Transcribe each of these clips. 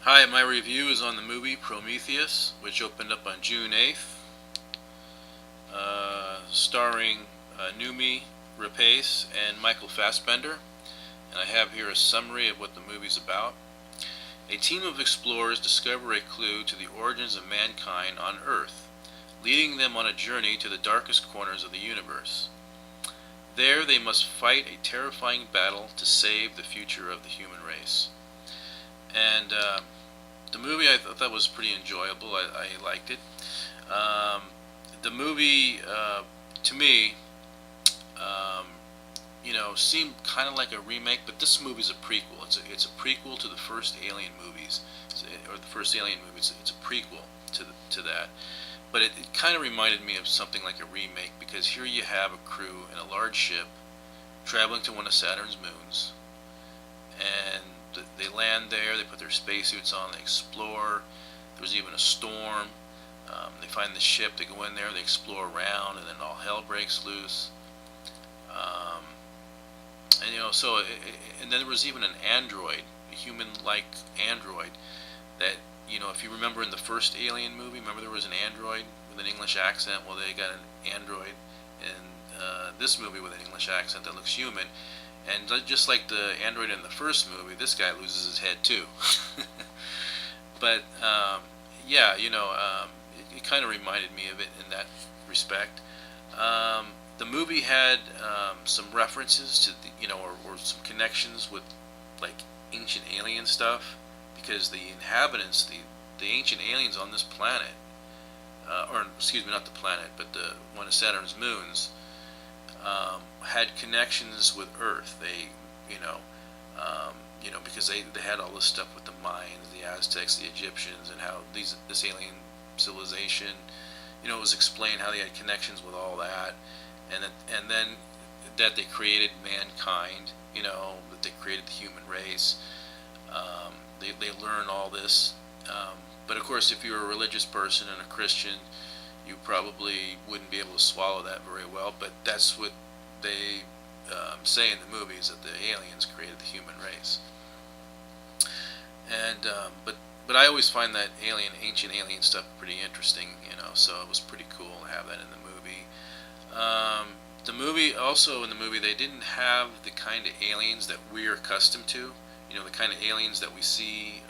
Hi, my review is on the movie Prometheus, which opened up on June 8th, starring Numi Rapace and Michael Fassbender. And I have here a summary of what the movie's about. A team of explorers discover a clue to the origins of mankind on Earth, leading them on a journey to the darkest corners of the universe. There they must fight a terrifying battle to save the future of the human race. And the movie I thought was pretty enjoyable. I liked it. Um, the movie, to me, um, seemed kind of like a remake, but this movie's a prequel. It's a prequel to the first Alien movies, or the first Alien movie. It's a prequel to that. But it kind of reminded me of something like a remake because here you have a crew in a large ship traveling to one of Saturn's moons, and they land there. They put their spacesuits on. They explore. There's even a storm. They find the ship. They go in there. They explore around, and then all hell breaks loose. Um, and and then there was even an android, a human-like android that if you remember in the first Alien movie, remember there was an android with an English accent. Well, they got an android in this movie with an English accent that looks human. And just like the android in the first movie, this guy loses his head too. But yeah, it kind of reminded me of it in that respect. The movie had some references to or some connections with like ancient alien stuff because the inhabitants, the ancient aliens on this planet, or excuse me, not the planet, but one of Saturn's moons, had connections with Earth. Because they had all this stuff with the Mayans, the Aztecs, the Egyptians, and how this alien civilization, it was explained how they had connections with all that, and then that they created mankind, that they created the human race. They learn all this, but of course, if you're a religious person and a Christian, you probably wouldn't be able to swallow that very well. But that's what they say in the movies, that the aliens created the human race. And but I always find that ancient alien stuff pretty interesting, So it was pretty cool to have that in the movie. In the movie, they didn't have the kind of aliens that we're accustomed to. The kind of aliens that we see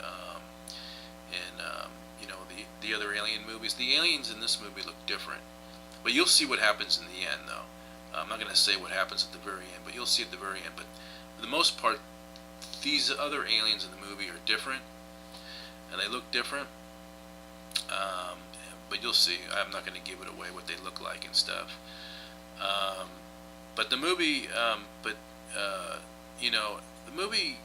in the other alien movies. The aliens in this movie look different, but you'll see what happens in the end, though. I'm not going to say what happens at the very end, but you'll see at the very end. But for the most part, these other aliens in the movie are different, and they look different. Um, but you'll see. I'm not going to give it away what they look like and stuff. Um, but the movie, the movie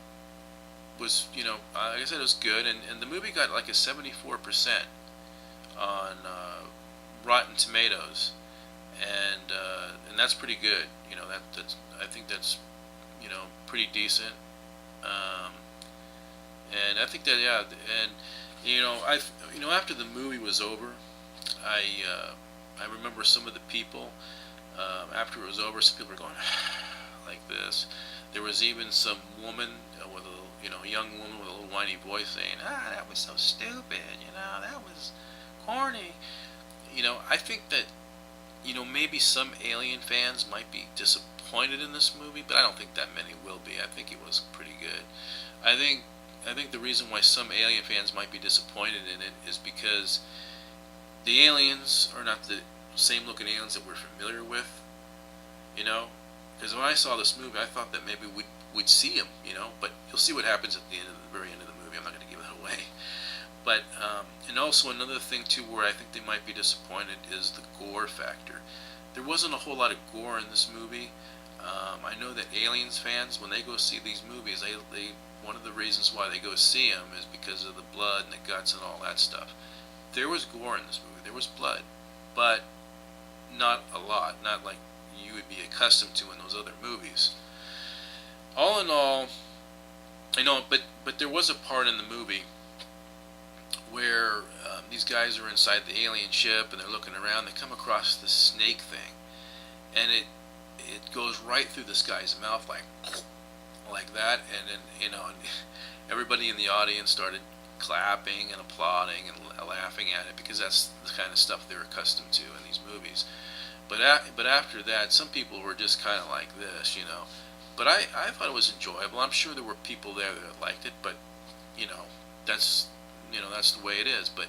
was, like I said, it was good, and the movie got like a 74% on Rotten Tomatoes, and that's pretty good. That's I think that's pretty decent. Um, and I think that yeah, and I after the movie was over, I I remember some of the people after it was over. Some people were going like this. There was even some woman with a young woman with a little whiny voice saying, "Ah, that was so stupid. That was corny." I think that maybe some Alien fans might be disappointed in this movie, but I don't think that many will be. I think it was pretty good. I think I think the reason why some Alien fans might be disappointed in it is because the aliens are not the same looking aliens that we're familiar with. You know, because when I saw this movie, I thought that maybe we'd see them. But you'll see what happens at the end of the very end of the movie. I'm not going to give it away. But and also another thing too, where I think they might be disappointed is the gore factor. There wasn't a whole lot of gore in this movie. I know that Aliens fans, when they go see these movies, they one of the reasons why they go see them is because of the blood and the guts and all that stuff. There was gore in this movie. There was blood, but not a lot. Not like you would be accustomed to in those other movies. All in all, but there was a part in the movie where these guys are inside the alien ship and they're looking around. They come across this snake thing, and it goes right through this guy's mouth like that, and then and everybody in the audience started clapping and applauding and laughing at it because that's the kind of stuff they're accustomed to in these movies. But after that, some people were just kind of like this, you know. But I thought it was enjoyable. I'm sure there were people there that liked it, but you know, that's that's the way it is. But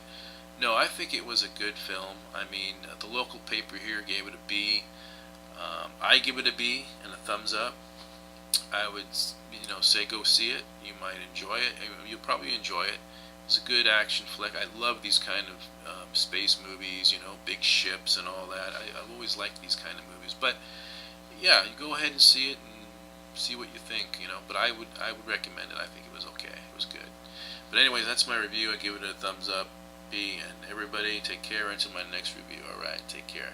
no, I think it was a good film. I mean, the local paper here gave it a B. I give it a B and a thumbs up. I would, say go see it. You might enjoy it. You'll probably enjoy it. It's a good action flick. I love these kind of space movies, big ships and all that. I've always liked these kind of movies. But yeah, you go ahead and see it and see what you think, But I would recommend it. I think it was okay. It was good. But anyways, that's my review. I give it a thumbs up, B, and everybody take care until my next review. All right, take care.